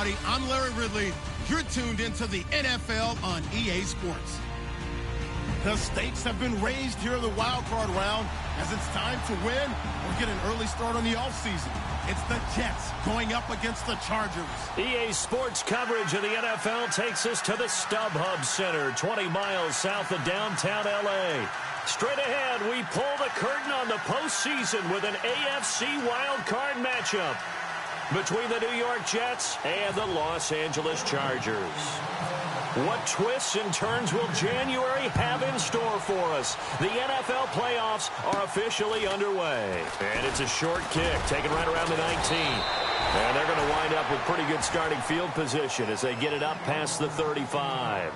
everybody. I'm Larry Ridley. You're tuned into the NFL on EA Sports. The stakes have been raised here in the wild card round as it's time to win or get an early start on the offseason. It's the Jets going up against the Chargers. EA Sports coverage of the NFL takes us to the StubHub Center, 20 miles south of downtown L.A. Straight ahead, we pull the curtain on the postseason with an AFC wildcard matchup between the New York Jets and the Los Angeles Chargers. What twists and turns will January have in store for us? The NFL playoffs are officially underway. And it's a short kick, taken right around the 19. And they're going to wind up with pretty good starting field position as they get it up past the 35.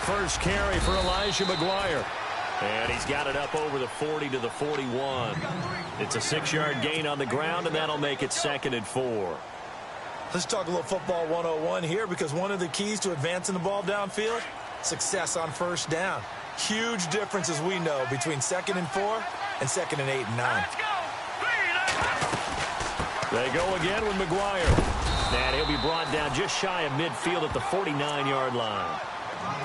First carry for Elijah McGuire. And he's got it up over the 40 to the 41. It's a 6-yard gain on the ground, and that'll make it 2nd and 4. Let's talk a little football 101 here, because one of the keys to advancing the ball downfield, success on first down. Huge difference, as we know, between 2nd and 4 and 2nd and 8 and 9. They go again with McGuire. And he'll be brought down just shy of midfield at the 49-yard line.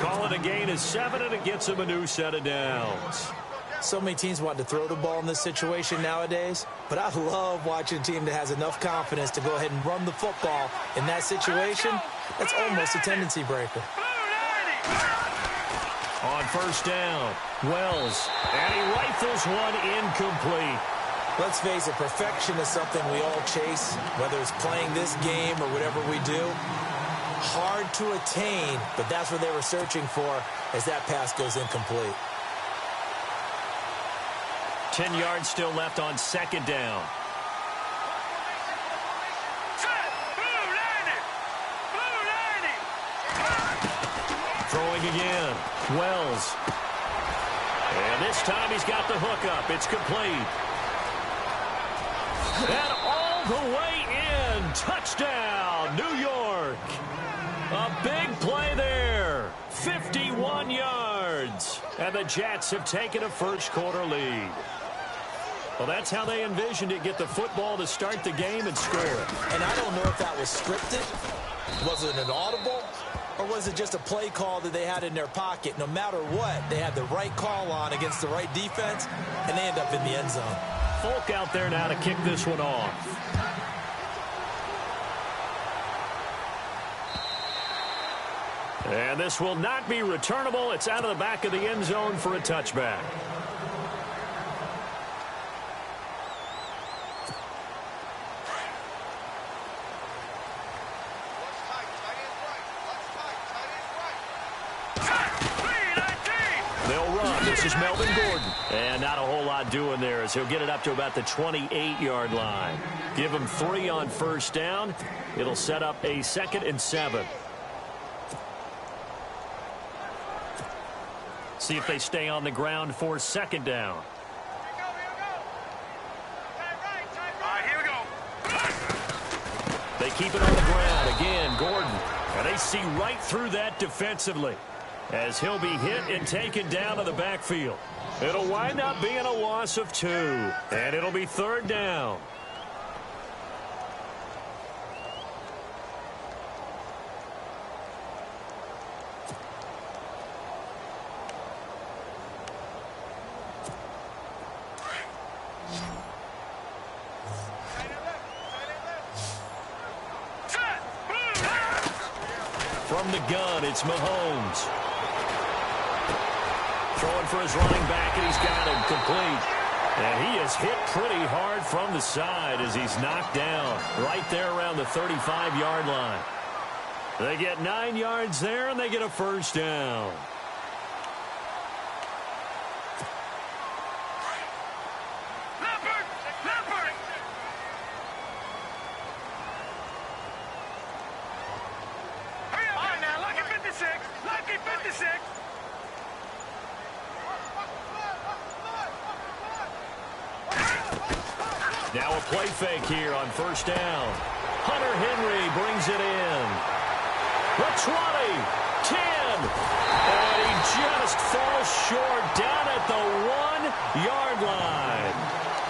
Call it a gain of 7, and it gets him a new set of downs. So many teams want to throw the ball in this situation nowadays, but I love watching a team that has enough confidence to go ahead and run the football in that situation. That's almost a tendency breaker. On first down, Wells, and he rifles one incomplete. Let's face it, perfection is something we all chase, whether it's playing this game or whatever we do. Hard to attain, but that's what they were searching for as that pass goes incomplete. 10 yards still left on 2nd down. Throwing again. Wells. And this time he's got the hook up. It's complete. And all the way in. Touchdown, New York. A big play there. 51 yards. And the Jets have taken a first-quarter lead. Well, that's how they envisioned it. Get the football to start the game and score. And I don't know if that was scripted. Was it an audible? Or was it just a play call that they had in their pocket? No matter what, they had the right call on against the right defense, and they end up in the end zone. Folk out there now to kick this one off. And this will not be returnable. It's out of the back of the end zone for a touchback. They'll run. This is Melvin Gordon. And not a whole lot doing there as he'll get it up to about the 28-yard line. Give him 3 on first down. It'll set up a 2nd and 7. See if they stay on the ground for 2nd down. They keep it on the ground. Again, Gordon. And they see right through that defensively as he'll be hit and taken down to the backfield. It'll wind up being a loss of 2. And it'll be 3rd down. From the gun, it's Mahomes. Throwing for his running back, and he's got him complete. And he is hit pretty hard from the side as he's knocked down right there around the 35-yard line. They get 9 yards there, and they get a first down. Now a play fake here on first down. Hunter Henry brings it in. The 20, 10, and he just falls short down at the 1-yard line.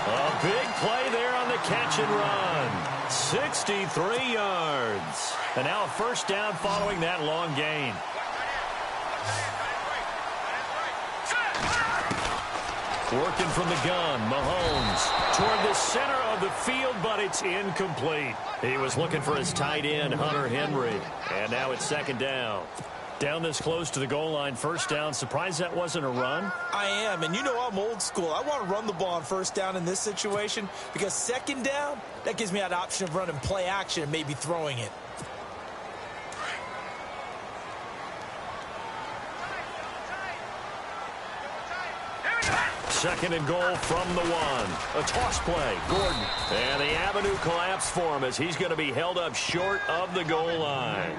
A big play there on the catch and run. 63 yards. And now a first down following that long gain. Working from the gun, Mahomes toward the center of the field, but it's incomplete. He was looking for his tight end, Hunter Henry. And now it's second down. Down this close to the goal line, first down. Surprised that wasn't a run? I am, and you know I'm old school. I want to run the ball on first down in this situation because second down, that gives me that option of running play action and maybe throwing it. Second and goal from the 1. A toss play. Gordon. And the avenue collapsed for him as he's going to be held up short of the goal line.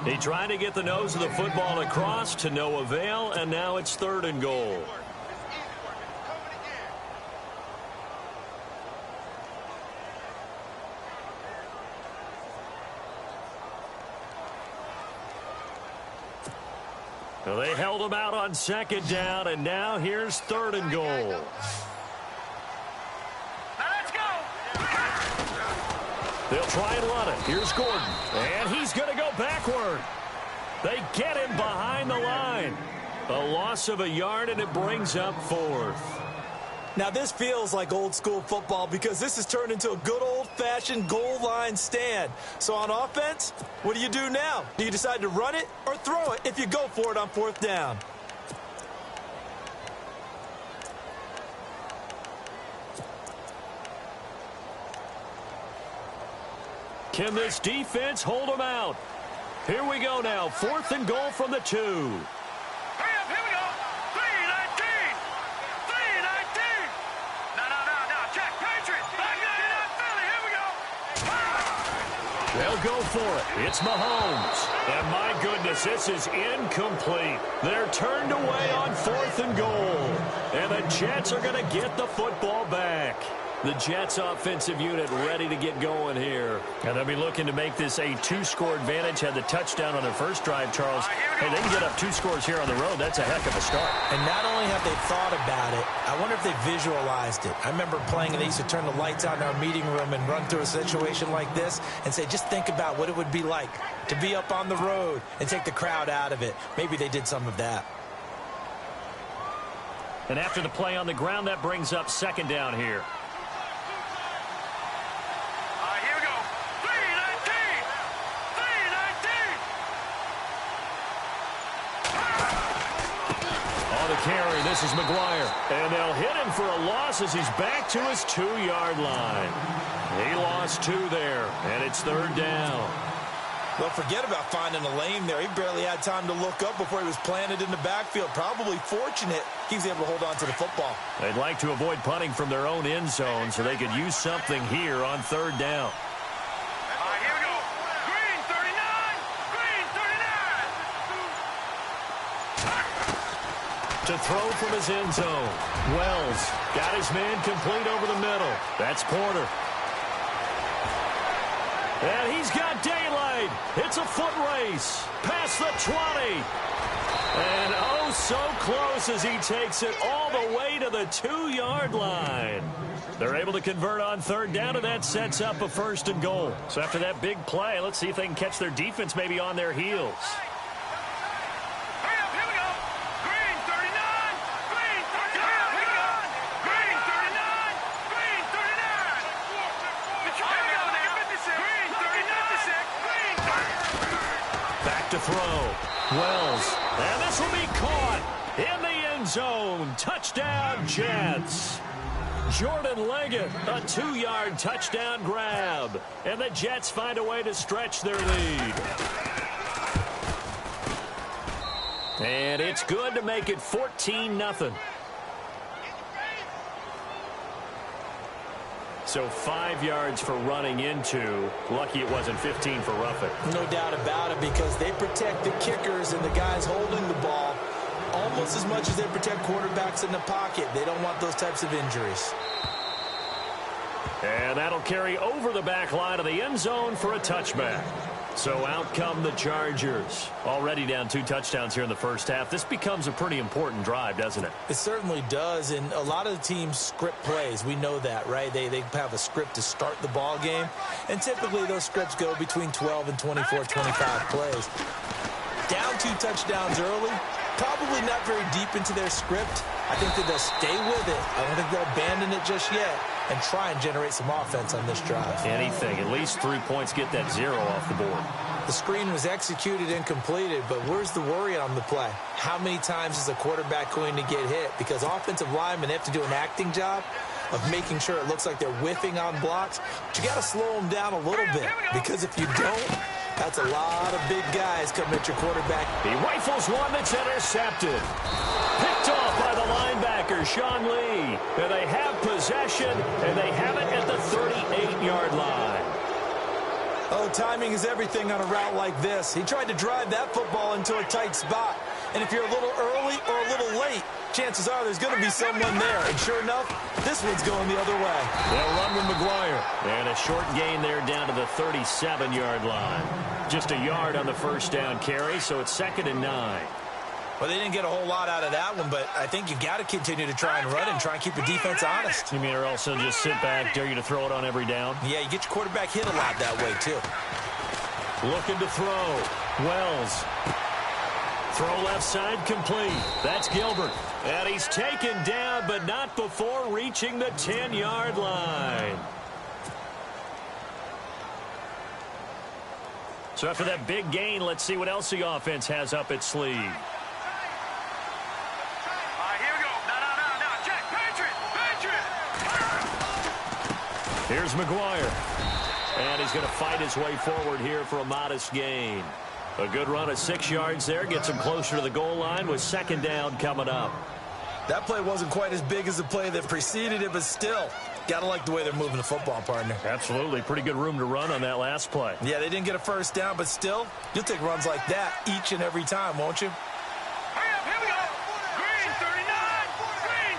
He tried to get the nose of the football across to no avail, and now it's third and goal. Well, they held him out on second down, and now here's third and goal. Now let's go. They'll try and run it. Here's Gordon, and he's going to go backward. They get him behind the line. A loss of a yard, and it brings up fourth. Now, this feels like old school football because this has turned into a good old-fashioned goal line stand. So on offense, what do you do now? Do you decide to run it or throw it if you go for it on fourth down? Can this defense hold them out? Here we go now. Fourth and goal from the 2. Hurry up, here we go. 3-19. 3-19. No. Check, Patriots. Back 99 Philly. Here we go. They'll go for it. It's Mahomes. And my goodness, this is incomplete. They're turned away on fourth and goal. And the Jets are going to get the football back. The Jets offensive unit ready to get going here. And they'll be looking to make this a 2-score advantage. Had the touchdown on their first drive, Charles. Hey, they can get up 2 scores here on the road. That's a heck of a start. And not only have they thought about it, I wonder if they visualized it. I remember playing and they used to turn the lights out in our meeting room and run through a situation like this and say, just think about what it would be like to be up on the road and take the crowd out of it. Maybe they did some of that. And after the play on the ground, that brings up second down here. Carry. This is McGuire. And they'll hit him for a loss as he's back to his 2-yard line. He lost 2 there, and it's third down. Well, forget about finding a lane there. He barely had time to look up before he was planted in the backfield. Probably fortunate he was able to hold on to the football. They'd like to avoid punting from their own end zone so they could use something here on third down. Here we go. Green 39. Green 39. To throw from his end zone. Wells got his man complete over the middle. That's Porter. And he's got daylight. It's a foot race. Past the 20. And oh, so close as he takes it all the way to the 2-yard line. They're able to convert on third down, and that sets up a first and goal. So after that big play, let's see if they can catch their defense maybe on their heels. To throw. Wells. And this will be caught in the end zone. Touchdown, Jets. Jordan Leggett, a 2-yard touchdown grab. And the Jets find a way to stretch their lead. And it's good to make it 14-0. So 5 yards for running into. Lucky it wasn't 15 for roughing. No doubt about it, because they protect the kickers and the guys holding the ball almost as much as they protect quarterbacks in the pocket. They don't want those types of injuries. And that'll carry over the back line of the end zone for a touchback. So out come the Chargers. Already down 2 touchdowns here in the first half. This becomes a pretty important drive, doesn't it? It certainly does, and a lot of the teams script plays. We know that, right? They have a script to start the ball game, and typically those scripts go between 12 and 24, 25 plays. Down 2 touchdowns early, probably not very deep into their script. I think that they'll stay with it. I don't think they'll abandon it just yet and try and generate some offense on this drive. Anything. At least 3 points, get that 0 off the board. The screen was executed and completed, but where's the worry on the play? How many times is a quarterback going to get hit? Because offensive linemen have to do an acting job of making sure it looks like they're whiffing on blocks. But you got to slow them down a little bit, because if you don't, that's a lot of big guys coming at your quarterback. He rifles one that's intercepted. Picked off by the linebacker, Sean Lee. And they have possession, and they have it at the 38-yard line. Oh, timing is everything on a route like this. He tried to drive that football into a tight spot. And if you're a little early or a little late, chances are there's going to be someone there. And sure enough, this one's going the other way. They'll run with McGuire. And a short gain there down to the 37-yard line. Just a yard on the first down carry, so it's 2nd and 9. Well, they didn't get a whole lot out of that one, but I think you got to continue to try and run and try and keep the defense honest. You mean or also just sit back, dare you to throw it on every down? Yeah, you get your quarterback hit a lot that way, too. Looking to throw. Wells. Throw left side complete. That's Gilbert. And he's taken down, but not before reaching the 10-yard line. So after that big gain, let's see what else the offense has up its sleeve. Here's McGuire. And he's going to fight his way forward here for a modest gain. A good run of 6 yards there. Gets him closer to the goal line with 2nd down coming up. That play wasn't quite as big as the play that preceded it, but still, got to like the way they're moving the football, partner. Absolutely. Pretty good room to run on that last play. Yeah, they didn't get a first down, but still, you'll take runs like that each and every time, won't you? Hurry up, here we go. Green 39. Green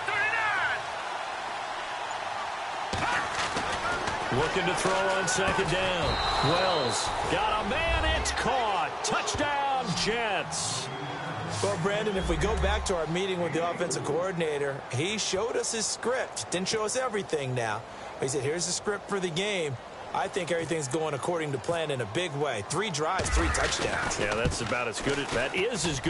39. Looking to throw on 2nd down. Wells got a man. It's caught. Touchdown, Jets. Well, Brandon, if we go back to our meeting with the offensive coordinator, he showed us his script. Didn't show us everything now. He said, here's the script for the game. I think everything's going according to plan in a big way. 3 drives, 3 touchdowns. Yeah, that's about as good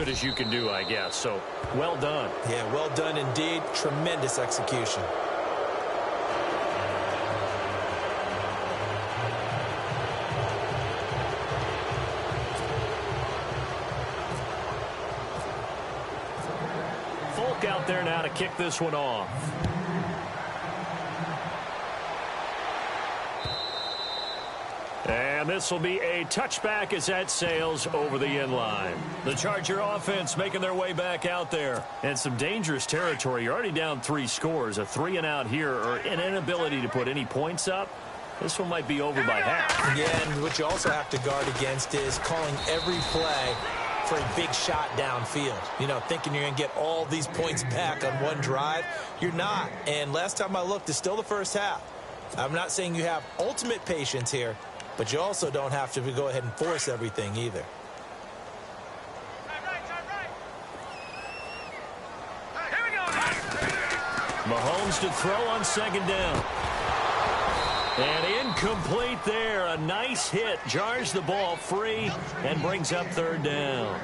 as you can do, I guess. So, well done. Yeah, well done indeed. Tremendous execution. Out there now to kick this one off. And this will be a touchback as that sails over the end line. The Charger offense making their way back out there. And some dangerous territory. You're already down 3 scores. A 3-and-out here or an inability to put any points up. This one might be over by half. Yeah, and what you also have to guard against is calling every play for a big shot downfield. You know, thinking you're going to get all these points back on one drive. You're not. And last time I looked, it's still the first half. I'm not saying you have ultimate patience here, but you also don't have to go ahead and force everything either. Mahomes to throw on 2nd down. And incomplete there. A nice hit. Jars the ball free and brings up 3rd down.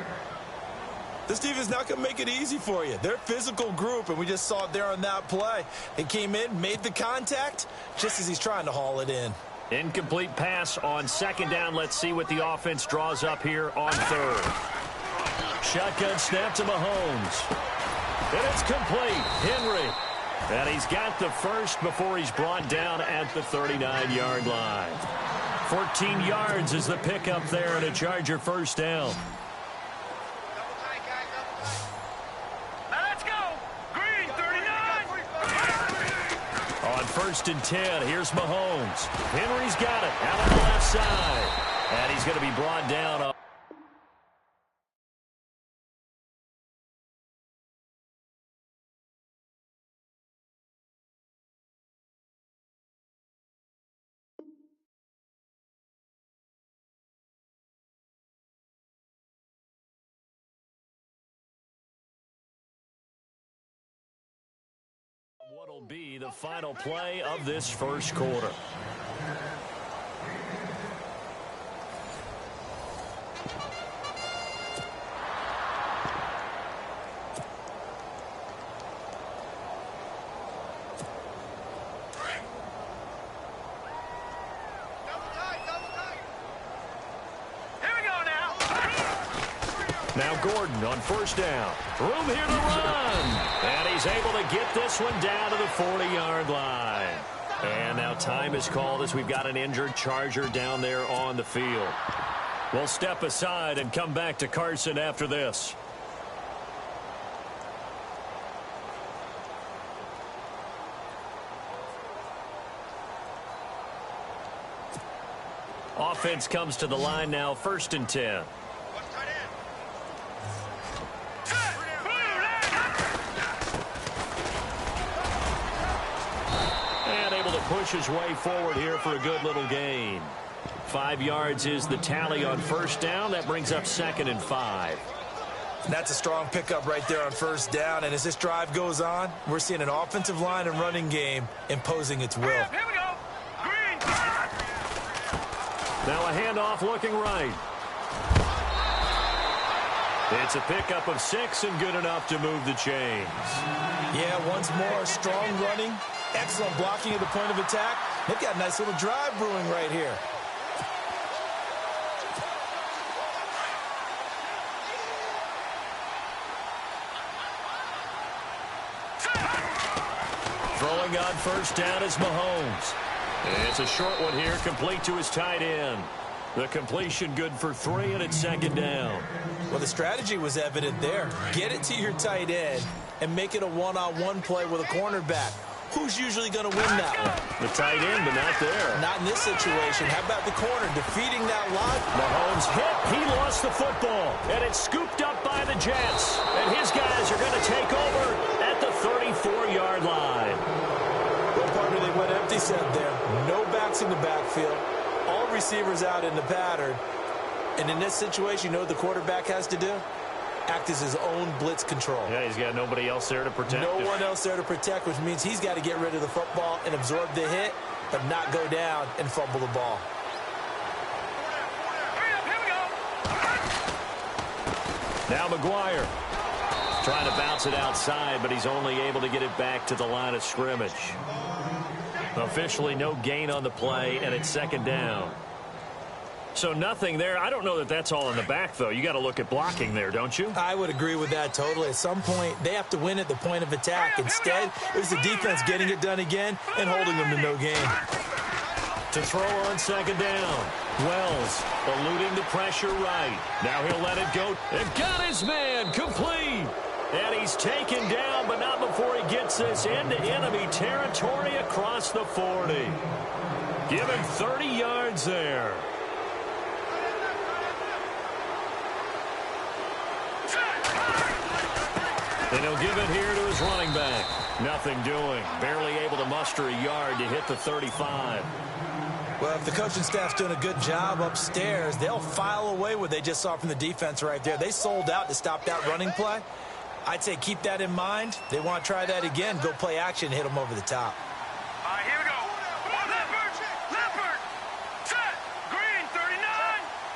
This defense is not going to make it easy for you. They're a physical group, and we just saw it there on that play. They came in, made the contact, just as he's trying to haul it in. Incomplete pass on 2nd down. Let's see what the offense draws up here on 3rd. Shotgun snap to Mahomes. And it's complete. Henry. And he's got the first before he's brought down at the 39-yard line. 14 yards is the pickup there and a Charger first down. Now let's go. Green 39. On 1st and 10, here's Mahomes. Henry's got it out on the left side. And he's going to be brought down be the final play of this first quarter. Now Gordon on first down. Room here to run. And he's able to get this one down to the 40-yard line. And now time is called as we've got an injured Charger down there on the field. We'll step aside and come back to Carson after this. Offense comes to the line now, 1st and 10. Push his way forward here for a good little gain. 5 yards is the tally on first down. That brings up 2nd and 5. That's a strong pickup right there on first down. And as this drive goes on, we're seeing an offensive line and running game imposing its will. Here we go. Green. Now a handoff looking right. It's a pickup of 6 and good enough to move the chains. Yeah, once more, strong running. Excellent blocking at the point of attack. They've got a nice little drive brewing right here. Throwing on first down is Mahomes. It's a short one here, complete to his tight end. The completion good for 3, and it's 2nd down. Well, the strategy was evident there. Get it to your tight end and make it a one-on-one play with a cornerback. Who's usually going to win that one? The tight end, but not there. Not in this situation. How about the corner defeating that line? Mahomes hit. He lost the football. And it's scooped up by the Jets. And his guys are going to take over at the 34-yard line. Well, partner, they went empty set there. No backs in the backfield. All receivers out in the pattern. And in this situation, you know what the quarterback has to do? Act as his own blitz control. Yeah, he's got nobody else there to protect. No one else there to protect, which means he's got to get rid of the football and absorb the hit, but not go down and fumble the ball. Here we go. Now McGuire trying to bounce it outside, but he's only able to get it back to the line of scrimmage. Officially no gain on the play, and it's 2nd down. So nothing there. I don't know that that's all in the back, though. You got to look at blocking there, don't you? I would agree with that totally. At some point, they have to win at the point of attack. Instead, it was the defense getting it done again and holding them to no gain. To throw on 2nd down. Wells eluding the pressure right. Now he'll let it go. And got his man complete. And he's taken down, but not before he gets this into enemy territory across the 40. Give him 30 yards there. And he'll give it here to his running back. Nothing doing. Barely able to muster a yard to hit the 35. Well, if the coaching staff's doing a good job upstairs, they'll file away what they just saw from the defense right there. They sold out to stop that running play. I'd say keep that in mind. They want to try that again. Go play action, hit them over the top. All right, here we go. Leopard. Set. Green 39.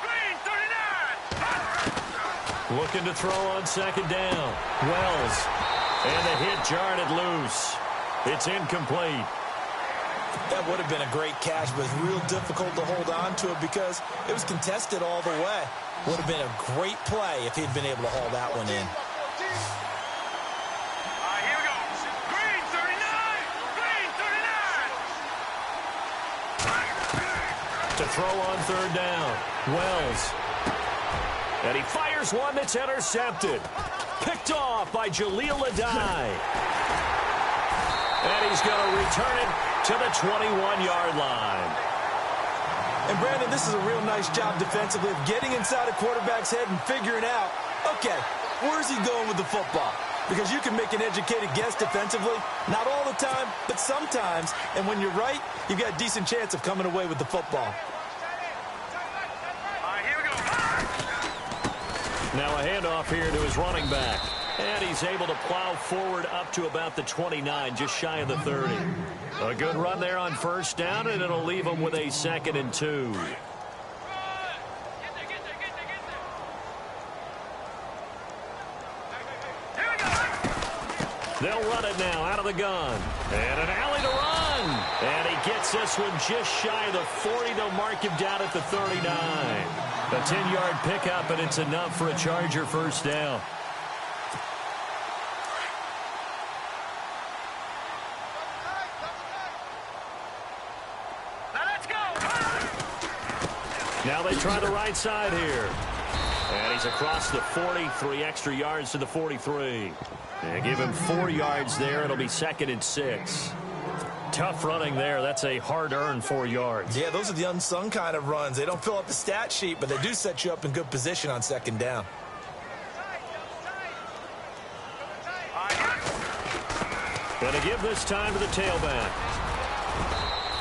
Green 39. Looking to throw on 2nd down. Wells. And the hit jarred it loose. It's incomplete. That would have been a great catch, but it's real difficult to hold on to it because it was contested all the way. Would have been a great play if he'd been able to haul that one in. All right, here we go. Green 39. Green 39. To throw on 3rd down. Wells. And he fires one that's intercepted. Picked off by Jaleel Adai. And he's going to return it to the 21-yard line. And, Brandon, this is a real nice job defensively of getting inside a quarterback's head and figuring out, okay, where's he going with the football? Because you can make an educated guess defensively, not all the time, but sometimes. And when you're right, you've got a decent chance of coming away with the football. All right, here we go. Now a handoff here to his running back. And he's able to plow forward up to about the 29, just shy of the 30. A good run there on first down, and it'll leave him with a 2nd and 2. They'll run it now out of the gun. And an alley to run. And he gets this one just shy of the 40. They'll mark him down at the 39. A 10-yard pickup, and it's enough for a Charger first down. Now they try the right side here. And he's across the 40, 3 extra yards to the 43. And give him 4 yards there. It'll be 2nd and 6. Tough running there. That's a hard-earned 4 yards. Yeah, those are the unsung kind of runs. They don't fill up the stat sheet, but they do set you up in good position on 2nd down. Going to give this time to the tailback.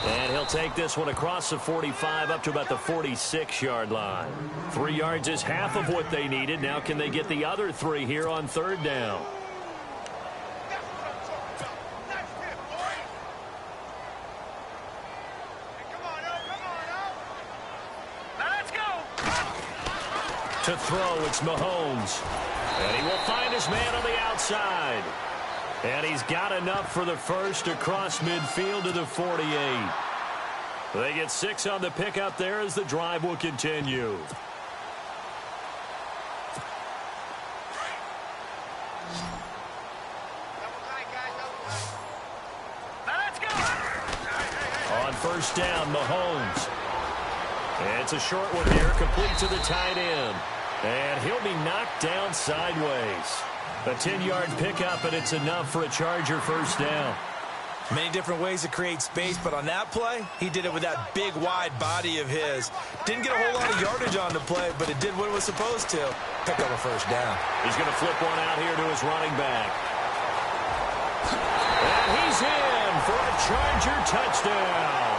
And he'll take this one across the 45 up to about the 46-yard line. 3 yards is half of what they needed. Now can they get the other 3 here on 3rd down? To throw, it's Mahomes. And he will find his man on the outside. And he's got enough for the first across midfield to the 48. They get 6 on the pickup there as the drive will continue. On first down, Mahomes. And it's a short one here, complete to the tight end. And he'll be knocked down sideways. A 10-yard pickup, and it's enough for a Charger first down. Many different ways to create space, but on that play, he did it with that big, wide body of his. Didn't get a whole lot of yardage on the play, but it did what it was supposed to. Pick up a first down. He's going to flip one out here to his running back. And he's in for a Charger touchdown.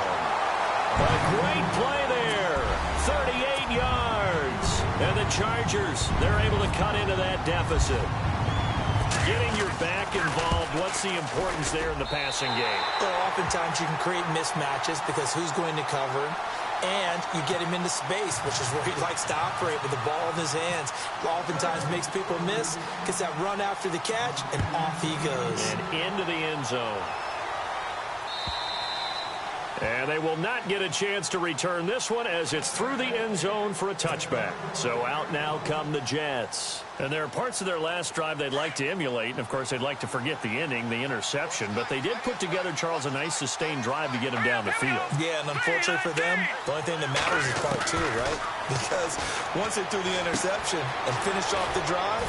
A great play there. 38 yards. And the Chargers, they're able to cut into that deficit. Getting your back involved, what's the importance there in the passing game? Well, oftentimes you can create mismatches because who's going to cover him, and you get him into space, which is where he likes to operate with the ball in his hands. Oftentimes makes people miss, gets that run after the catch, and off he goes. And into the end zone. And they will not get a chance to return this one as it's through the end zone for a touchback. So out now come the Jets. And there are parts of their last drive they'd like to emulate. And, of course, they'd like to forget the ending, the interception. But they did put together, Charles, a nice sustained drive to get him down the field. Yeah, and unfortunately for them, the only thing that matters is part 2, right? Because once they threw the interception and finished off the drive,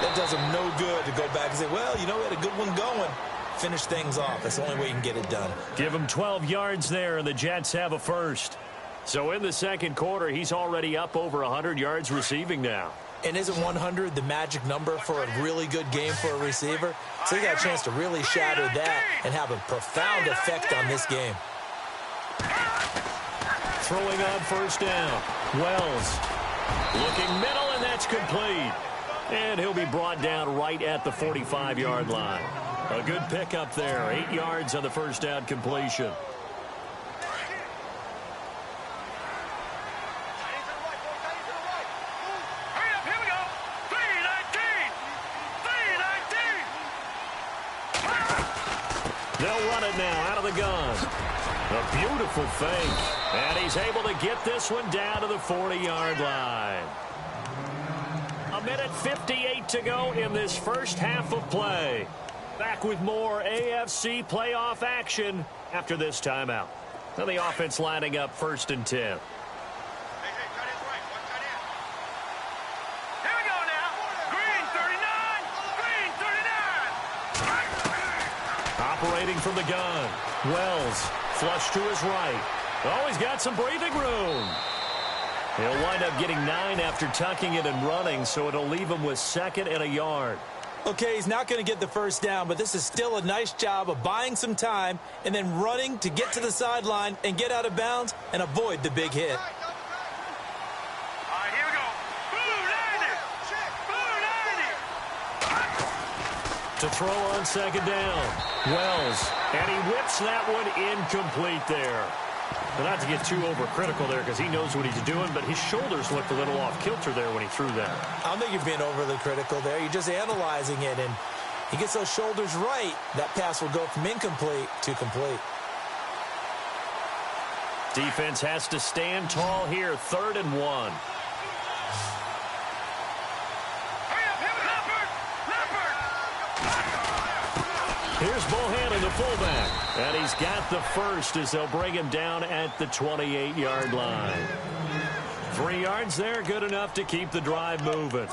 that does them no good to go back and say, well, you know, we had a good one going. Finish things off. That's the only way you can get it done. Give him 12 yards there, and the Jets have a first. So in the second quarter, he's already up over 100 yards receiving now. And isn't 100 the magic number for a really good game for a receiver? So he got a chance to really shatter that and have a profound effect on this game. Throwing on first down. Wells looking middle, and that's complete. And he'll be brought down right at the 45-yard line. A good pickup there. 8 yards on the first down completion. Here we go. 319. 319. They'll run it now out of the gun. A beautiful fake. And he's able to get this one down to the 40-yard line. 1:58 to go in this first half of play. Back with more AFC playoff action after this timeout. Now the offense lining up 1st and 10. Here we go now. Green 39. Green 39. Operating from the gun. Wells flush to his right. Oh, he's got some breathing room. He'll wind up getting 9 after tucking it and running, so it'll leave him with 2nd and a yard. Okay, he's not going to get the first down, but this is still a nice job of buying some time and then running to get to the sideline and get out of bounds and avoid the big hit. All right, here we go. Blue 90. Blue 90. To throw on second down. Wells. And he whips that one incomplete there. But not to get too overcritical there because he knows what he's doing, but his shoulders looked a little off kilter there when he threw that. I don't think you're being overly critical there. You're just analyzing it, and he gets those shoulders right. That pass will go from incomplete to complete. Defense has to stand tall here, 3rd and 1. Here's Bohannon, the fullback. And he's got the first as they'll bring him down at the 28-yard line. 3 yards there, good enough to keep the drive moving.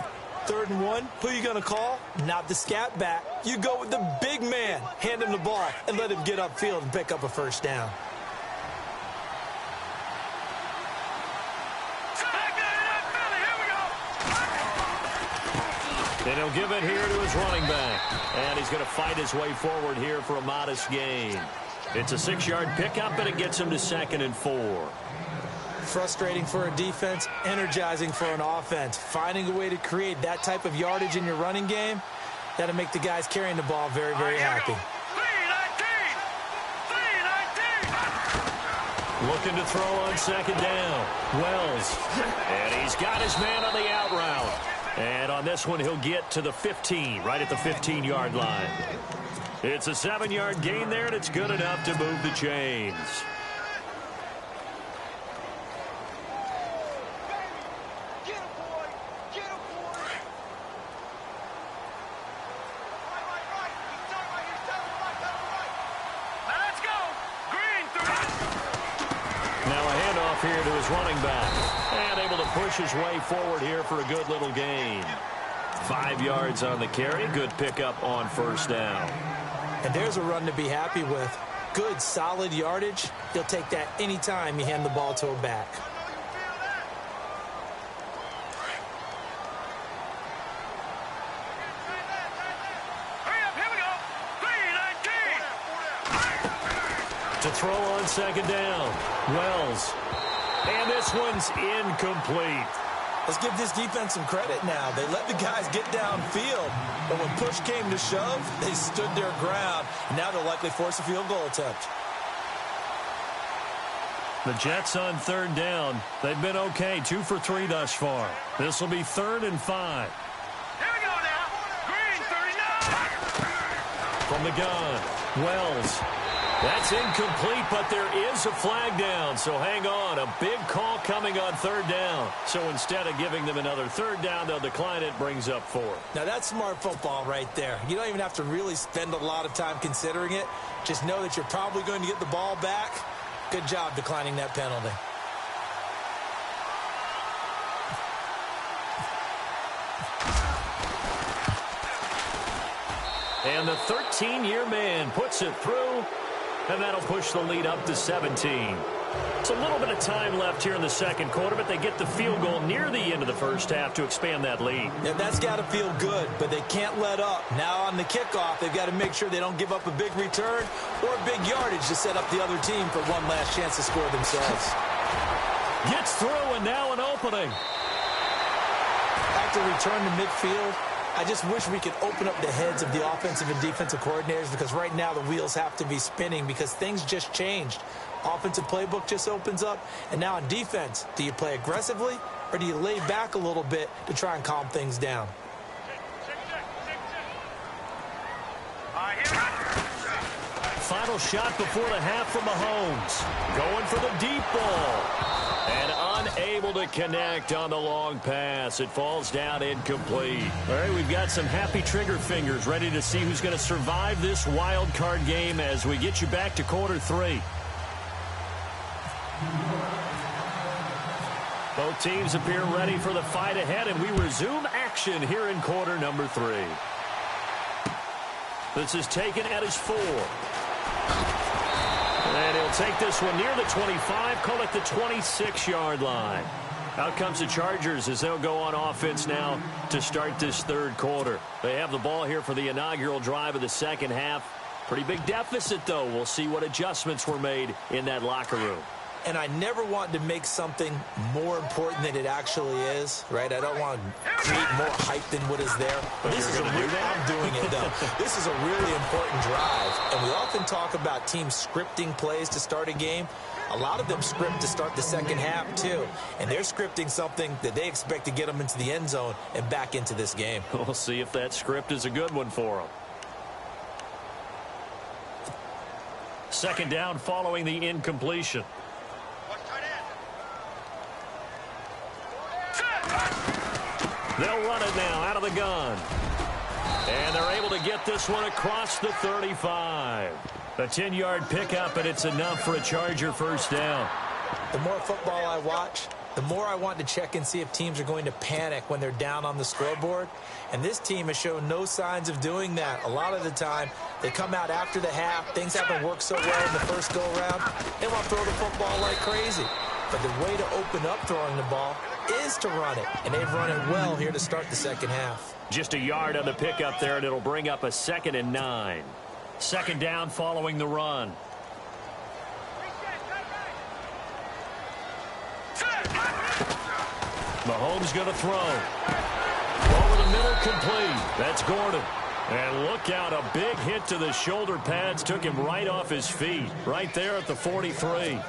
3rd and 1, who you going to call? Not the scat back. You go with the big man. Hand him the ball and let him get upfield and pick up a first down. And he'll give it here to his running back. And he's going to fight his way forward here for a modest gain. It's a 6-yard pickup, and it gets him to 2nd and 4. Frustrating for a defense, energizing for an offense. Finding a way to create that type of yardage in your running game, that'll make the guys carrying the ball very, very happy. 3-19. Looking to throw on second down. Wells. And he's got his man on the out route. And on this one, he'll get to the 15, right at the 15-yard line. It's a 7-yard gain there, and it's good enough to move the chains. Here to his running back. And able to push his way forward here for a good little gain. 5 yards on the carry. Good pickup on first down. And there's a run to be happy with. Good, solid yardage. He'll take that anytime you hand the ball to a back. To throw on second down. Wells. And this one's incomplete. Let's give this defense some credit now. They let the guys get downfield, but when push came to shove, they stood their ground. Now they'll likely force a field goal attempt. The Jets on 3rd down. They've been okay, 2 for 3 thus far. This will be 3rd and 5. Here we go now. Green, 39. From the gun, Wells. That's incomplete, but there is a flag down, so hang on. A big call coming on 3rd down. So instead of giving them another 3rd down, they'll decline it, brings up 4. Now, that's smart football right there. You don't even have to really spend a lot of time considering it. Just know that you're probably going to get the ball back. Good job declining that penalty. And the 13-year man puts it through. And that'll push the lead up to 17. It's a little bit of time left here in the second quarter, but they get the field goal near the end of the first half to expand that lead. Yeah, that's got to feel good, but they can't let up. Now on the kickoff, they've got to make sure they don't give up a big return or big yardage to set up the other team for one last chance to score themselves. Gets through, and now an opening. After return to midfield, I just wish we could open up the heads of the offensive and defensive coordinators, because right now the wheels have to be spinning because things just changed. Offensive playbook just opens up, and now on defense, do you play aggressively or do you lay back a little bit to try and calm things down? Final shot before the half from Mahomes. Going for the deep ball. And unable to connect on the long pass. It falls down incomplete. All right, we've got some happy trigger fingers ready to see who's going to survive this wild card game as we get you back to quarter 3. Both teams appear ready for the fight ahead, and we resume action here in quarter number 3. This is taken at his 4. And he'll take this one near the 25, call it the 26-yard line. Out comes the Chargers as they'll go on offense now to start this third quarter. They have the ball here for the inaugural drive of the second half. Pretty big deficit, though. We'll see what adjustments were made in that locker room. and I never want to make something more important than it actually is, right? I don't want to create more hype than what is there. But this is I'm doing it, though. This is a really important drive, and we often talk about teams scripting plays to start a game. A lot of them script to start the second half, too. And they're scripting something that they expect to get them into the end zone and back into this game. We'll see if that script is a good one for them. Second down following the incompletion. They'll run it now out of the gun. And they're able to get this one across the 35. A 10-yard pickup, and it's enough for a Charger first down. The more football I watch, the more I want to check and see if teams are going to panic when they're down on the scoreboard. And this team has shown no signs of doing that. A lot of the time, they come out after the half. Things haven't worked so well in the first go-around. They want to throw the football like crazy. But the way to open up throwing the ball is to run it. And they've run it well here to start the second half. Just a yard on the pickup there, and it'll bring up a 2nd and 9. Second down following the run. Mahomes going to throw. Over the middle, complete. That's Gordon. And look out, a big hit to the shoulder pads. Took him right off his feet. Right there at the 43.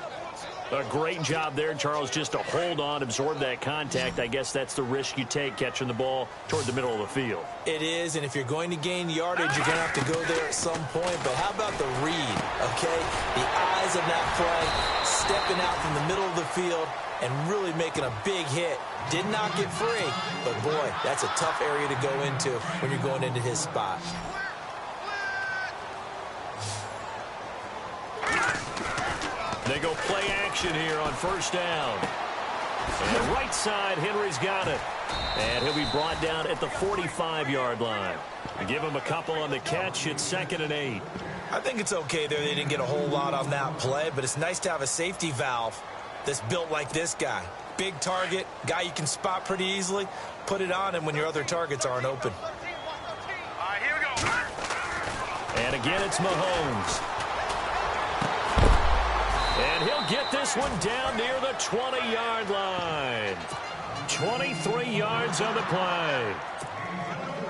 A great job there, Charles, just to hold on, absorb that contact. I guess that's the risk you take catching the ball toward the middle of the field. It is, and if you're going to gain yardage, you're going to have to go there at some point. But how about the read, okay? The eyes of that play, stepping out from the middle of the field and really making a big hit. Did not get free, but boy, that's a tough area to go into when you're going into his spot. They go play action here on first down. And right side, Henry's got it. And he'll be brought down at the 45-yard line. Give him a couple on the catch. It's 2nd and 8. I think it's okay there. They didn't get a whole lot on that play, but it's nice to have a safety valve that's built like this guy. Big target, guy you can spot pretty easily. Put it on him when your other targets aren't open. All right, here we go. And again, it's Mahomes. And he'll get this one down near the 20-yard line. 23 yards on the play.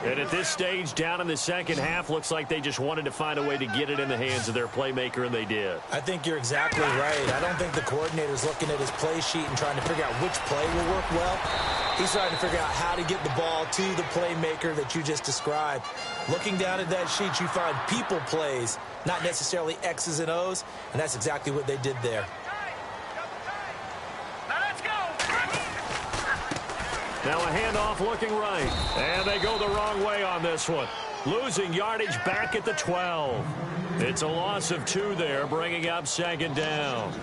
And at this stage, down in the second half, looks like they just wanted to find a way to get it in the hands of their playmaker, and they did. I think you're exactly right. I don't think the coordinator's looking at his play sheet and trying to figure out which play will work well. He's trying to figure out how to get the ball to the playmaker that you just described. Looking down at that sheet, you find people plays, not necessarily X's and O's, and that's exactly what they did there. Now a handoff looking right. And they go the wrong way on this one. Losing yardage back at the 12. It's a loss of 2 there, bringing up 2nd down.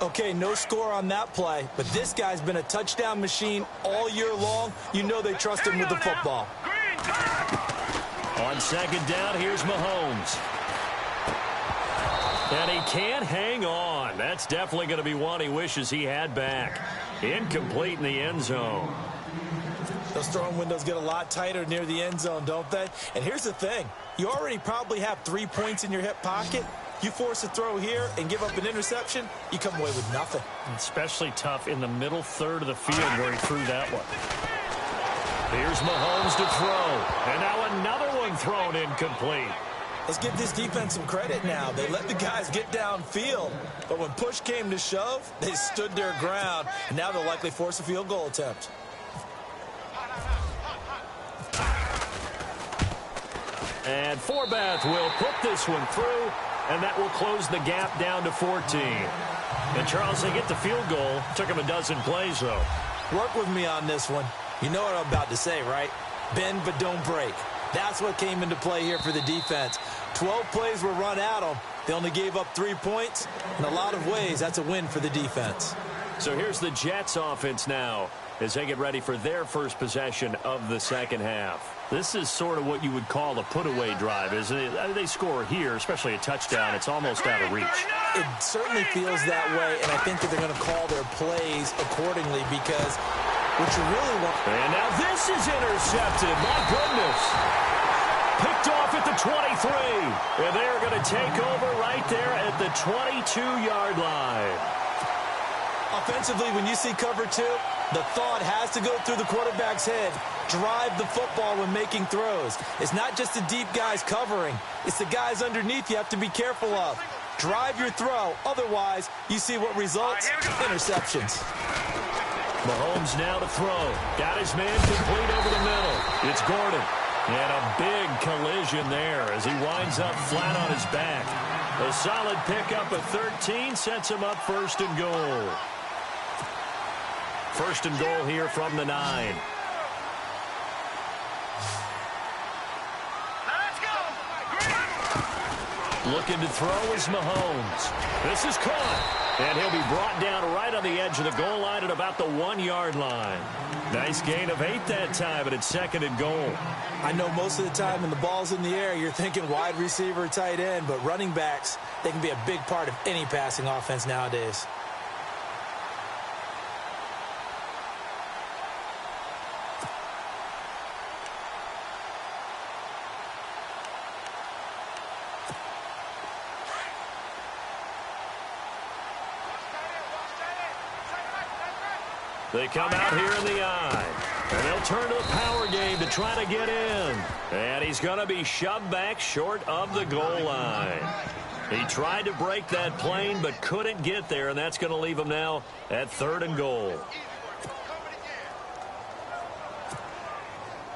Okay, no score on that play, but this guy's been a touchdown machine all year long. You know they trust him with the football. On 2nd down, here's Mahomes. And he can't hang on. That's definitely going to be one he wishes he had back. Incomplete in the end zone. Those throwing windows get a lot tighter near the end zone, don't they? And here's the thing. You already probably have 3 points in your hip pocket. You force a throw here and give up an interception, you come away with nothing. Especially tough in the middle third of the field where he threw that one. Here's Mahomes to throw. And now another one thrown incomplete. Let's give this defense some credit now. They let the guys get downfield, but when push came to shove, they stood their ground, and now they'll likely force a field goal attempt. And Forbath will put this one through, and that will close the gap down to 14. And Charles, they get the field goal. Took him a dozen plays, though. Work with me on this one. You know what I'm about to say, right? Bend but don't break. That's what came into play here for the defense. 12 plays were run at them. They only gave up 3 points. In a lot of ways, that's a win for the defense. So here's the Jets offense now as they get ready for their first possession of the second half. This is sort of what you would call a put-away drive, isn't it? They score here, especially a touchdown. It's almost out of reach. It certainly feels that way, and I think that they're going to call their plays accordingly because what you really want... And now this is intercepted. My goodness. Picked off at the 23. And they're going to take over right there at the 22-yard line. Offensively, when you see cover two, the thought has to go through the quarterback's head. Drive the football when making throws. It's not just the deep guys covering. It's the guys underneath you have to be careful of. Drive your throw. Otherwise, you see what results? Interceptions. Mahomes now to throw. Got his man complete over the middle. It's Gordon. And a big collision there as he winds up flat on his back. A solid pickup of 13 sets him up first and goal. First and goal here from the 9. Looking to throw is Mahomes. This is caught. And he'll be brought down right on the edge of the goal line at about the 1-yard line. Nice gain of 8 that time, but it's second and goal. I know most of the time when the ball's in the air, you're thinking wide receiver, tight end, but running backs, they can be a big part of any passing offense nowadays. They come out here in the eye. And they'll turn to the power game to try to get in. And he's going to be shoved back short of the goal line. He tried to break that plane but couldn't get there, and that's going to leave him now at third and goal.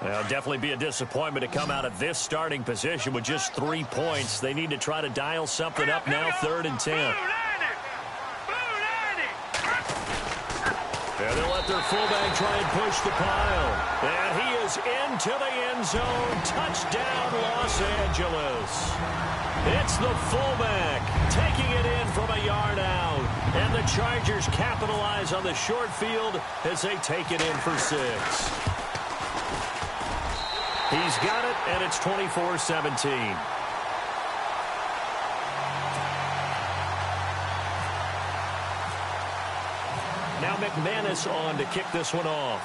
Well, definitely be a disappointment to come out of this starting position with just 3 points. They need to try to dial something up now, third and 10. And they'll let their fullback try and push the pile. And he is into the end zone. Touchdown, Los Angeles. It's the fullback taking it in from a yard out. And the Chargers capitalize on the short field as they take it in for 6. He's got it, and it's 24-17. Now McManus on to kick this one off.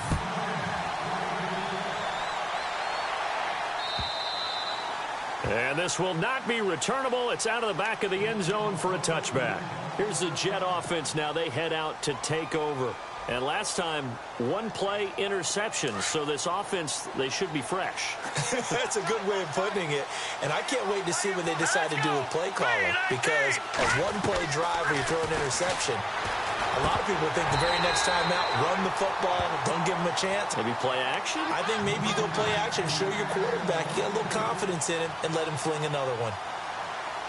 And this will not be returnable. It's out of the back of the end zone for a touchback. Here's the Jet offense now. They head out to take over. And last time, 1 play interception. So this offense, they should be fresh. That's a good way of putting it. And I can't wait to see what they decide to do with play calling. Because a 1-play drive where you throw an interception, a lot of people think the very next time out, run the football, don't give them a chance. Maybe play action? I think maybe you go play action, show your quarterback, get a little confidence in it, and let him fling another one.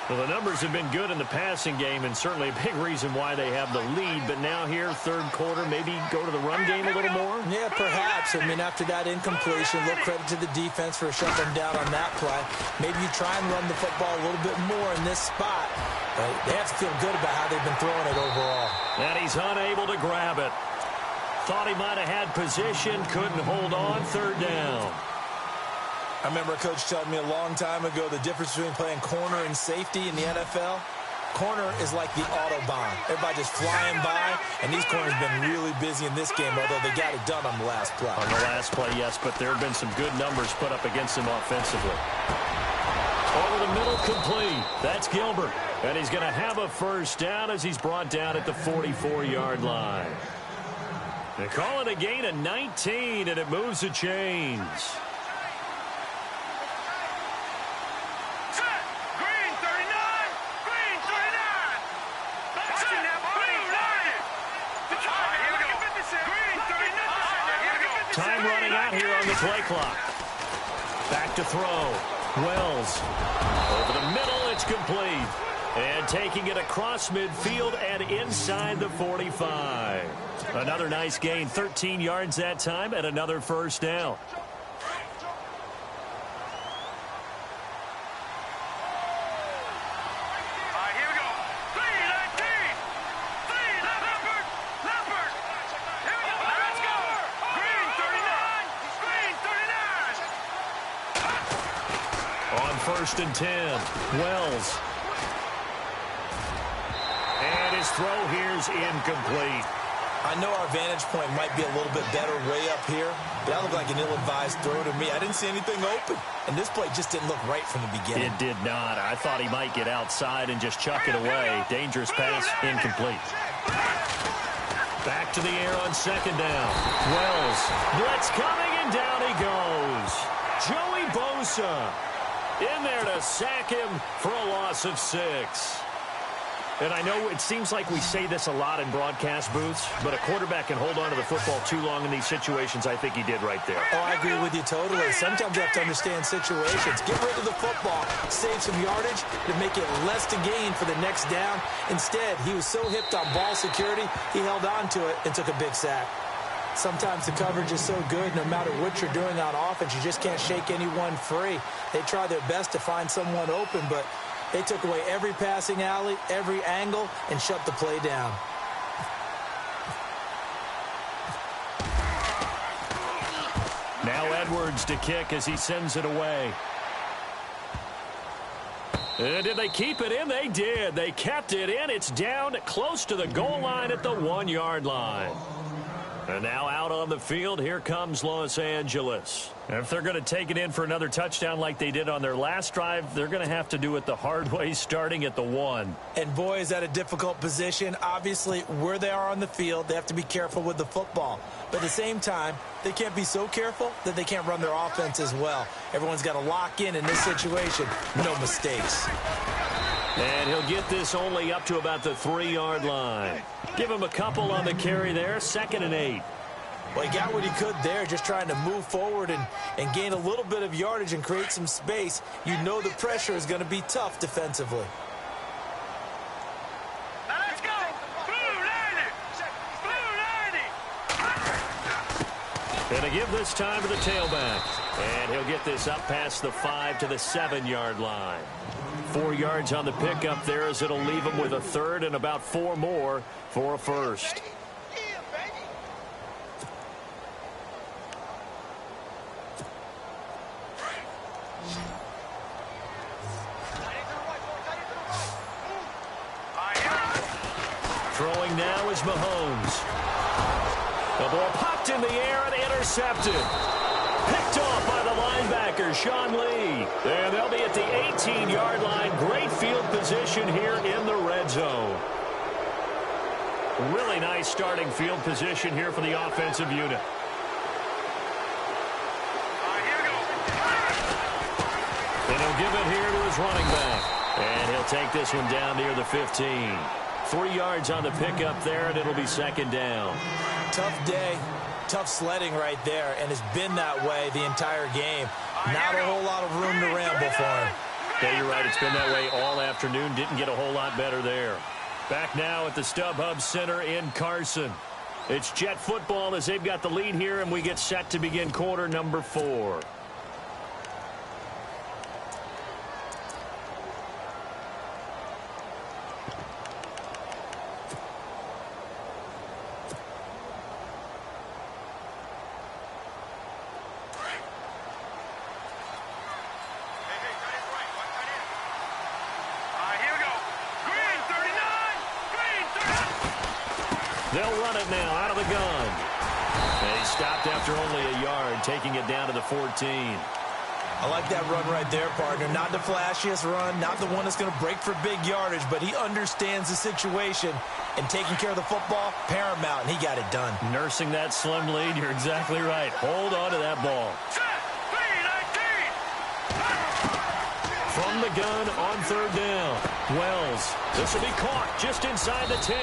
Well, the numbers have been good in the passing game, and certainly a big reason why they have the lead. But now here, third quarter, maybe go to the run game a little more? Yeah, perhaps. I mean, after that incompletion, a little credit to the defense for shutting them down on that play. Maybe you try and run the football a little bit more in this spot. But they have to feel good about how they've been throwing it overall. And he's unable to grab it. Thought he might have had position, couldn't hold on, third down. I remember a coach telling me a long time ago the difference between playing corner and safety in the NFL. Corner is like the Autobahn. Everybody just flying by, and these corners have been really busy in this game, although they got it done on the last play. On the last play, yes, but there have been some good numbers put up against him offensively. Over the middle, complete. That's Gilbert. And he's going to have a first down as he's brought down at the 44-yard line. They call it a gain of 19, and it moves the chains. Time running out here on the play clock. Back to throw. Wells. Over the middle, it's complete. And taking it across midfield and inside the 45. Another nice gain, 13 yards that time, and another first down. First and 10. Wells. And his throw here's incomplete. I know our vantage point might be a little bit better way up here, but that looked like an ill-advised throw to me. I didn't see anything open, and this play just didn't look right from the beginning. It did not. I thought he might get outside and just chuck it away. Dangerous pass, incomplete. Back to the air on second down. Wells, blitz coming, and down he goes. Joey Bosa in there to sack him for a loss of 6. And I know it seems like we say this a lot in broadcast booths, but a quarterback can hold on to the football too long in these situations. I think he did right there. Oh, I agree with you totally. Sometimes you have to understand situations. Get rid of the football, save some yardage to make it less to gain for the next down. Instead, he was so hipped on ball security, he held on to it and took a big sack. Sometimes the coverage is so good, no matter what you're doing on offense, you just can't shake anyone free. They try their best to find someone open, but they took away every passing alley, every angle, and shut the play down. Now Edwards to kick as he sends it away. And did they keep it in? They did. They kept it in. It's down close to the goal line at the 1-yard line. And now out on the field, here comes Los Angeles. If they're going to take it in for another touchdown like they did on their last drive, they're going to have to do it the hard way, starting at the 1. And boy, is that a difficult position. Obviously, where they are on the field, they have to be careful with the football. But at the same time, they can't be so careful that they can't run their offense as well. Everyone's got to lock in this situation. No mistakes. And he'll get this only up to about the 3-yard line. Give him a couple on the carry there, 2nd and 8. Well, he got what he could there, just trying to move forward and gain a little bit of yardage and create some space. You know the pressure is going to be tough defensively. Now let's go. Blue 90. Blue 90. And to give this time to the tailback. And he'll get this up past the 5 to the 7-yard line. 4 yards on the pickup there as it'll leave him with a 3rd and about 4 more for a 1st. Throwing now is Mahomes. The ball popped in the air and intercepted. Picked off by the linebacker, Sean Lee. And they'll be at the 18-yard line. Great field position here in the red zone. Really nice starting field position here for the offensive unit. And he'll give it here to his running back. And he'll take this one down near the 15. 3 yards on the pickup there, and it'll be 2nd down. Tough day. Tough sledding right there, and it's been that way the entire game. Not a whole lot of room to ramble for him. Yeah, you're right. It's been that way all afternoon. Didn't get a whole lot better there. Back now at the StubHub Center in Carson. It's Jet football as they've got the lead here, and we get set to begin quarter number 4. They'll run it now out of the gun. And he stopped after only a yard, taking it down to the 14. I like that run right there, partner. Not the flashiest run, not the one that's going to break for big yardage, but he understands the situation, and taking care of the football, paramount, and he got it done. Nursing that slim lead, you're exactly right. Hold on to that ball. From the gun on 3rd down. Wells, this will be caught just inside the 10.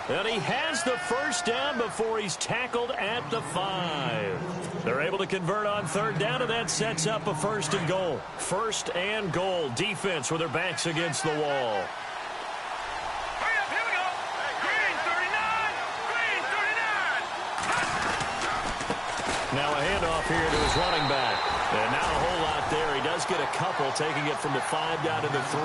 And he has the 1st down before he's tackled at the 5. They're able to convert on 3rd down, and that sets up a 1st and goal. 1st and goal. Defense with their backs against the wall. Hurry up, here we go. Green 39. Green 39. Now a handoff here to his running back. And not a whole lot there. He does get a couple, taking it from the 5 down to the 3.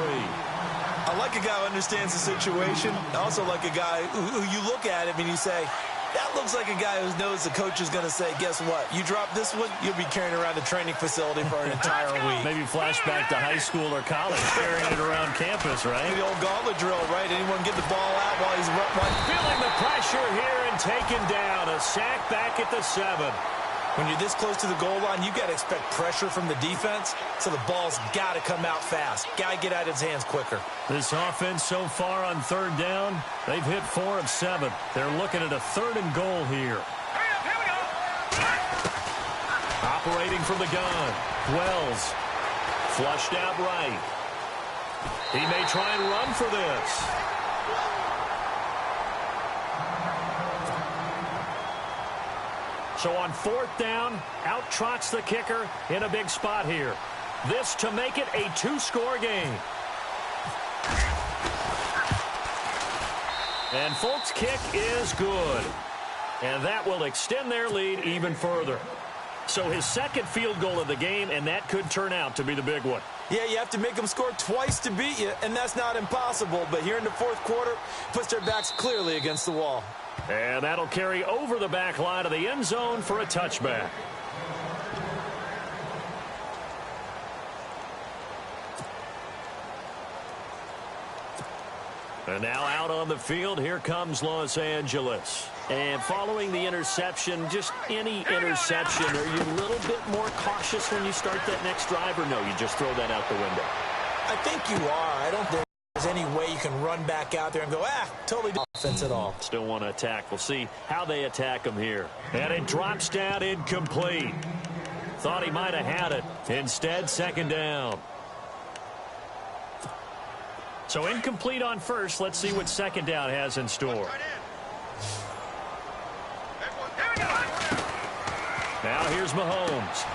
I like a guy who understands the situation. I also like a guy who you look at him and you say, that looks like a guy who knows the coach is going to say, guess what? You drop this one, you'll be carrying around the training facility for an entire week. Maybe flashback to high school or college, carrying it around campus, right? The old gauntlet drill, right? Anyone get the ball out while he's running? Feeling the pressure here and And taken down. A sack back at the 7. When you're this close to the goal line, you got to expect pressure from the defense, so the ball's got to come out fast. Got to get out of his hands quicker. This offense so far on 3rd down, they've hit 4 of 7. They're looking at a 3rd and goal here. Here we go. Operating from the gun, Wells. Flushed out right. He may try and run for this. So on 4th down, out trots the kicker in a big spot here. This to make it a 2-score game. And Folk's kick is good. And that will extend their lead even further. So his 2nd field goal of the game, and that could turn out to be the big one. Yeah, you have to make them score twice to beat you, and that's not impossible. But here in the 4th quarter, puts their backs clearly against the wall. And that'll carry over the back line of the end zone for a touchback. And now out on the field, here comes Los Angeles. And following the interception, just any interception, are you a little bit more cautious when you start that next drive, or no, you just throw that out the window? I think you are. I don't think there's any way you can run back out there and go, totally offense at all. Still want to attack. We'll see how they attack him here. And it drops down incomplete. Thought he might have had it. Instead, 2nd down. So incomplete on 1st. Let's see what 2nd down has in store. Now here's Mahomes.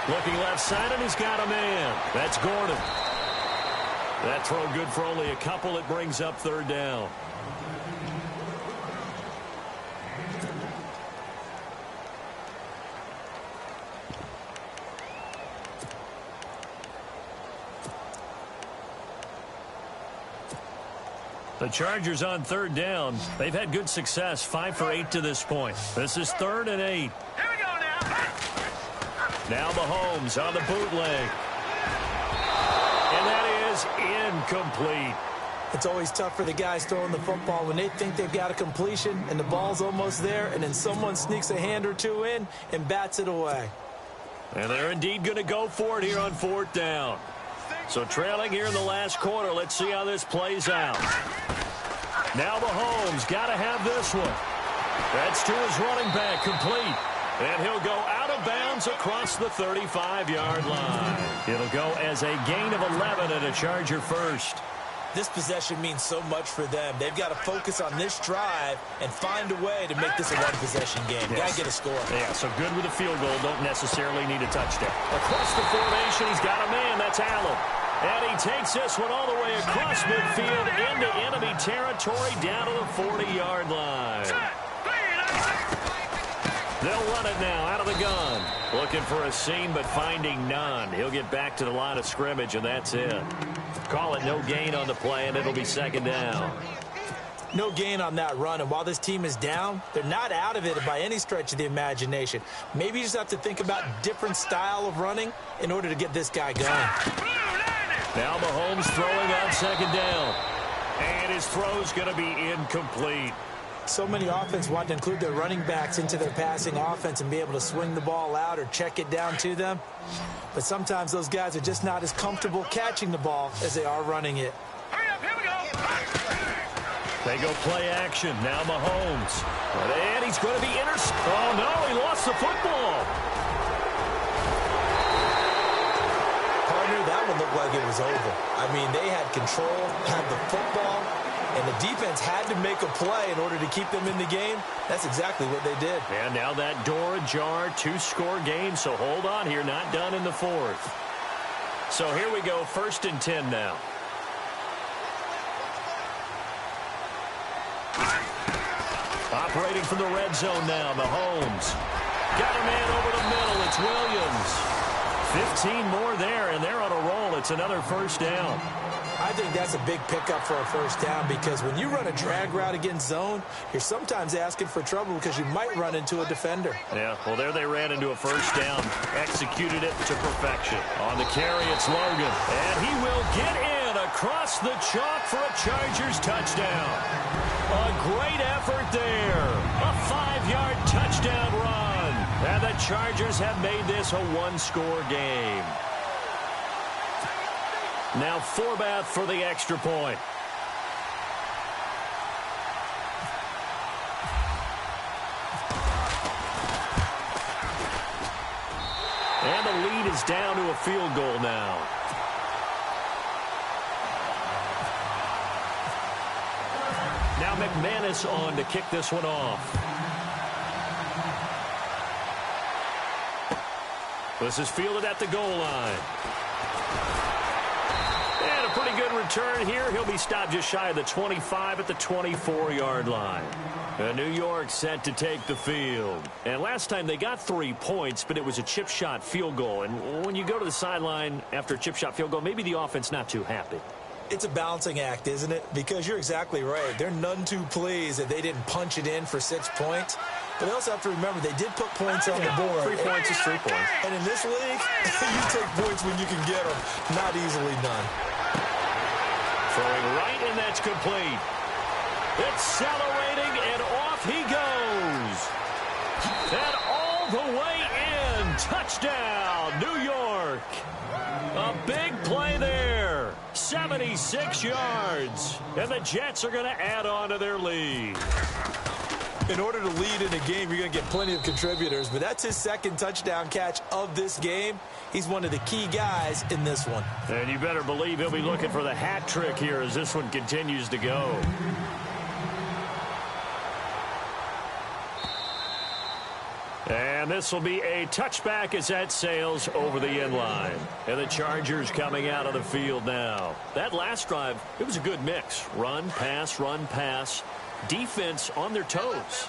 Looking left side, and he's got a man. That's Gordon. That throw good for only a couple. It brings up 3rd down. The Chargers on 3rd down. They've had good success, 5 for 8 to this point. This is 3rd and 8. Here we go now. Now Mahomes on the bootleg. And that is incomplete. It's always tough for the guys throwing the football when they think they've got a completion and the ball's almost there, and then someone sneaks a hand or two in and bats it away. And they're indeed going to go for it here on 4th down. So trailing here in the last quarter. Let's see how this plays out. Now Mahomes got to have this one. That's to his running back, complete. And he'll go out of bounds across the 35-yard line. It'll go as a gain of 11 and a Charger first. This possession means so much for them. They've got to focus on this drive and find a way to make this a one-possession game. Yes. Got to get a score. Yeah, so good with a field goal. Don't necessarily need a touchdown. Across the formation, he's got a man. That's Allen. And he takes this one all the way across midfield into enemy territory down to the 40-yard line. They'll run it now out of the gun. Looking for a seam, but finding none. He'll get back to the line of scrimmage, and that's it. Call it no gain on the play, and it'll be 2nd down. No gain on that run, and while this team is down, they're not out of it by any stretch of the imagination. Maybe you just have to think about different style of running in order to get this guy going. Now Mahomes throwing on 2nd down. And his throw's going to be incomplete. So many offense want to include their running backs into their passing offense and be able to swing the ball out or check it down to them. But sometimes those guys are just not as comfortable catching the ball as they are running it. Hurry up, here we go. They go play action. Now Mahomes. And he's going to be intercepted. Oh, no, he lost the football. Partner, that one looked like it was over. I mean, they had control, had the football, and the defense had to make a play in order to keep them in the game. That's exactly what they did. And now that door ajar, 2-score game, so hold on here, not done in the 4th. So here we go, 1st and 10 now. Operating from the red zone now, Mahomes. Got a man over the middle, it's Williams. 15 more there, and they're on a roll. It's another 1st down. I think that's a big pickup for a 1st down because when you run a drag route against zone, you're sometimes asking for trouble because you might run into a defender. Yeah, well, there they ran into a 1st down. Executed it to perfection. On the carry, it's Logan. And he will get in across the chalk for a Chargers touchdown. A great effort there. A 5-yard touchdown run. And the Chargers have made this a one-score game. Now Forbath for the extra point. And the lead is down to a field goal now. Now McManus on to kick this one off. This is fielded at the goal line. And a pretty good return here. He'll be stopped just shy of the 25 at the 24-yard line. New York set to take the field. And last time they got 3 points, but it was a chip shot field goal. And when you go to the sideline after a chip shot field goal, maybe the offense not too happy. It's a balancing act, isn't it? Because you're exactly right. They're none too pleased that they didn't punch it in for 6 points. But they also have to remember they did put points on the board. 3 points is 3 points. And in this league, you take points when you can get them. Not easily done. Throwing right, and that's complete. Accelerating, and off he goes. And all the way in. Touchdown, New York. A big play there. 76 yards. And the Jets are going to add on to their lead. In order to lead in a game, you're going to get plenty of contributors, but that's his second touchdown catch of this game. He's one of the key guys in this one. And you better believe he'll be looking for the hat trick here as this one continues to go. And this will be a touchback as that sails over the end line. And the Chargers coming out of the field now. That last drive, it was a good mix. Run, pass, defense on their toes.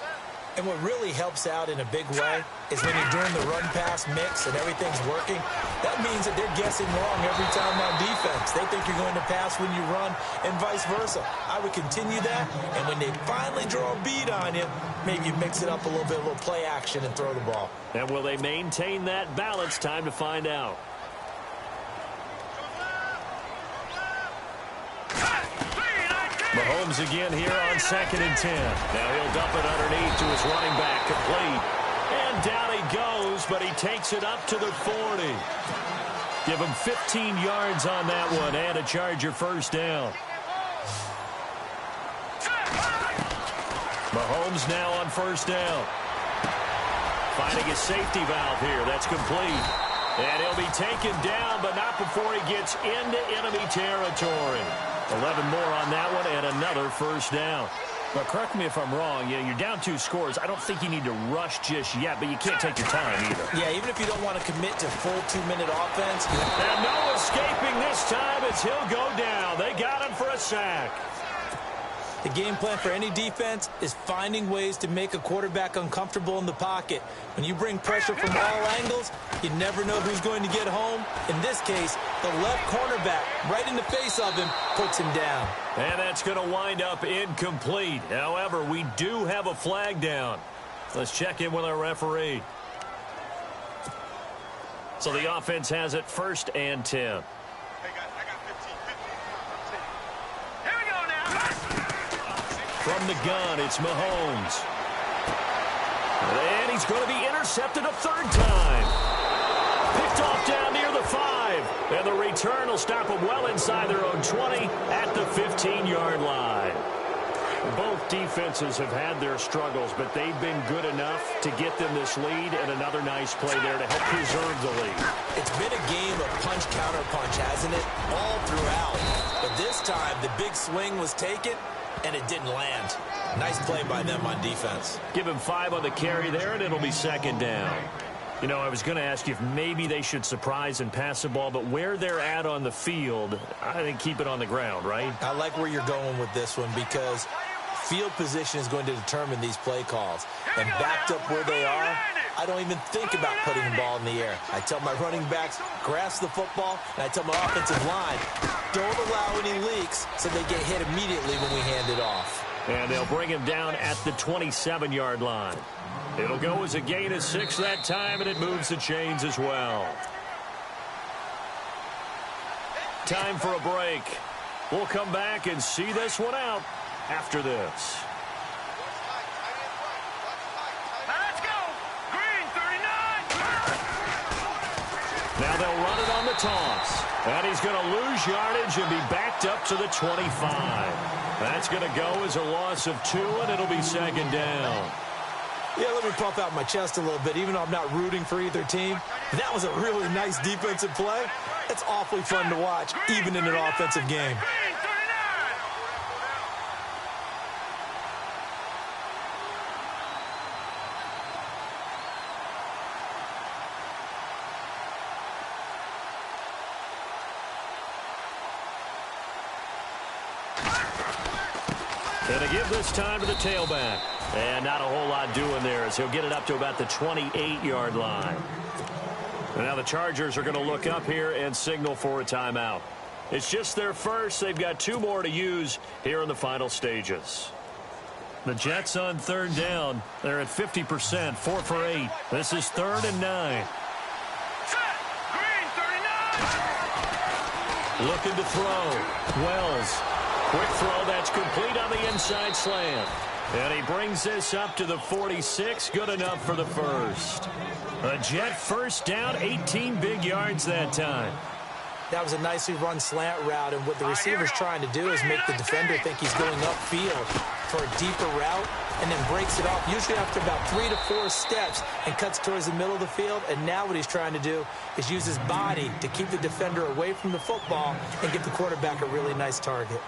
And what really helps out in a big way is when you're doing the run-pass mix and everything's working, that means that they're guessing wrong every time on defense. They think you're going to pass when you run and vice versa. I would continue that, and when they finally draw a beat on you, maybe you mix it up a little bit, a little play action and throw the ball. And will they maintain that balance? Time to find out. Mahomes again here on 2nd and 10. Now he'll dump it underneath to his running back, complete. And down he goes, but he takes it up to the 40. Give him 15 yards on that one and a Charger first down. Mahomes now on first down. Finding his safety valve here. That's complete. And he'll be taken down, but not before he gets into enemy territory. 11 more on that one and another first down. But correct me if I'm wrong. You're down 2 scores. I don't think you need to rush just yet, but you can't take your time either. Yeah, even if you don't want to commit to full 2-minute offense. And no escaping this time as he'll go down. They got him for a sack. The game plan for any defense is finding ways to make a quarterback uncomfortable in the pocket. When you bring pressure from all angles, you never know who's going to get home. In this case, the left cornerback, right in the face of him, puts him down. And that's going to wind up incomplete. However, we do have a flag down. Let's check in with our referee. So the offense has it 1st and 10. From the gun, it's Mahomes. And he's going to be intercepted a 3rd time. Picked off down near the 5. And the return will stop him well inside their own 20 at the 15-yard line. Both defenses have had their struggles, but they've been good enough to get them this lead, and another nice play there to help preserve the lead. It's been a game of punch-counter-punch, hasn't it? All throughout. But this time, the big swing was taken, and it didn't land. Nice play by them on defense. Give him 5 on the carry there, and it'll be 2nd down. You know, I was going to ask you if maybe they should surprise and pass the ball, but where they're at on the field, I think keep it on the ground, right? I like where you're going with this one because field position is going to determine these play calls. And backed up where they are, I don't even think about putting the ball in the air. I tell my running backs, grasp the football, and I tell my offensive line, don't allow any leaks so they get hit immediately when we hand it off. And they'll bring him down at the 27-yard line. It'll go as a gain of 6 that time, and it moves the chains as well. Time for a break. We'll come back and see this one out after this. Let's go. Green 39. Now they'll run it on the toss. And he's going to lose yardage and be backed up to the 25. That's going to go as a loss of 2, and it'll be second down. Yeah, let me puff out my chest a little bit, even though I'm not rooting for either team. That was a really nice defensive play. It's awfully fun to watch, even in an offensive game. Green 39. And to give this time to the tailback. And not a whole lot doing there as he'll get it up to about the 28-yard line. And now the Chargers are going to look up here and signal for a timeout. It's just their first. They've got 2 more to use here in the final stages. The Jets on third down. They're at 50%, 4 for 8. This is 3rd and 9. Set. Green 39. Looking to throw. Wells. Quick throw that's complete on the inside slant. And he brings this up to the 46. Good enough for the first. A Jet first down, 18 big yards that time. That was a nicely run slant route, and what the receiver's trying to do is make the defender think he's going upfield for a deeper route and then breaks it off, usually after about 3 to 4 steps, and cuts towards the middle of the field. And now what he's trying to do is use his body to keep the defender away from the football and give the quarterback a really nice target.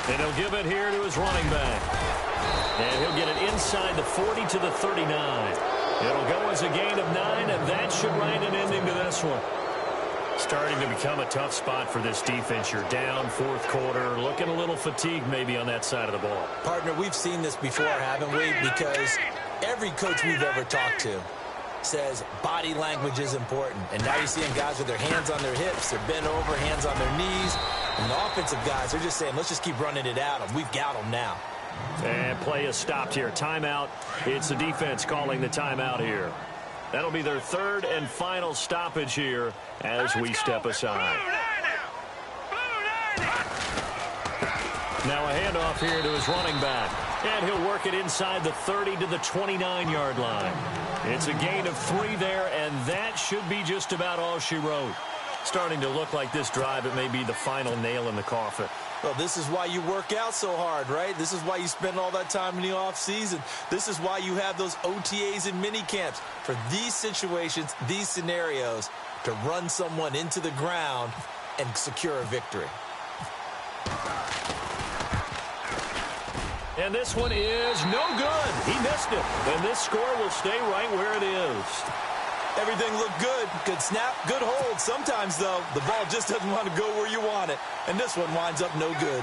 And he'll give it here to his running back. And he'll get it inside the 40 to the 39. It'll go as a gain of 9, and that should write an ending to this one. Starting to become a tough spot for this defense. You're down 4th quarter, looking a little fatigued maybe on that side of the ball. Partner, we've seen this before, haven't we? Because every coach we've ever talked to says body language is important. And now you're seeing guys with their hands on their hips, they're bent over, hands on their knees. And the offensive guys, they're just saying, let's just keep running it at them. We've got them now. And play is stopped here. Timeout. It's the defense calling the timeout here. That'll be their 3rd and final stoppage here as we step aside. Now a handoff here to his running back. And he'll work it inside the 30 to the 29-yard line. It's a gain of 3 there, and that should be just about all she wrote. Starting to look like this drive, it may be the final nail in the coffin. Well, this is why you work out so hard, right? This is why you spend all that time in the offseason. This is why you have those OTAs and mini camps for these situations, these scenarios, to run someone into the ground and secure a victory. And this one is no good. He missed it. And this score will stay right where it is. Everything looked good. Good snap, good hold. Sometimes, though, the ball just doesn't want to go where you want it. And this one winds up no good.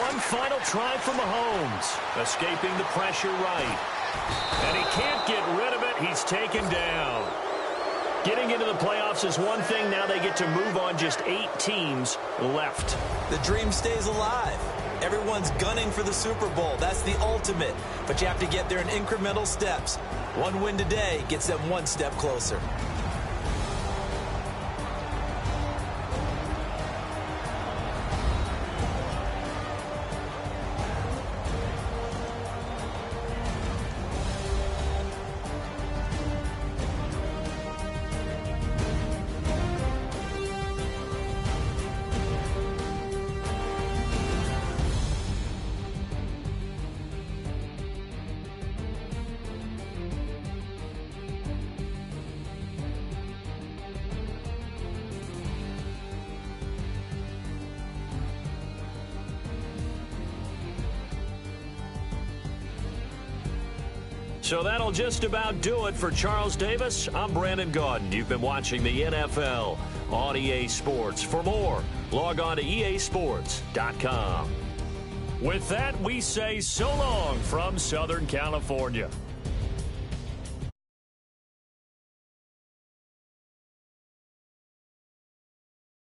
One final try for Mahomes. Escaping the pressure right. And he can't get rid of it. He's taken down. Getting into the playoffs is one thing. Now they get to move on. Just 8 teams left. The dream stays alive. Everyone's gunning for the Super Bowl. That's the ultimate. But you have to get there in incremental steps. One win today gets them one step closer. So that'll just about do it for Charles Davis. I'm Brandon Gaudin. You've been watching the NFL on EA Sports. For more, log on to easports.com. With that, we say so long from Southern California.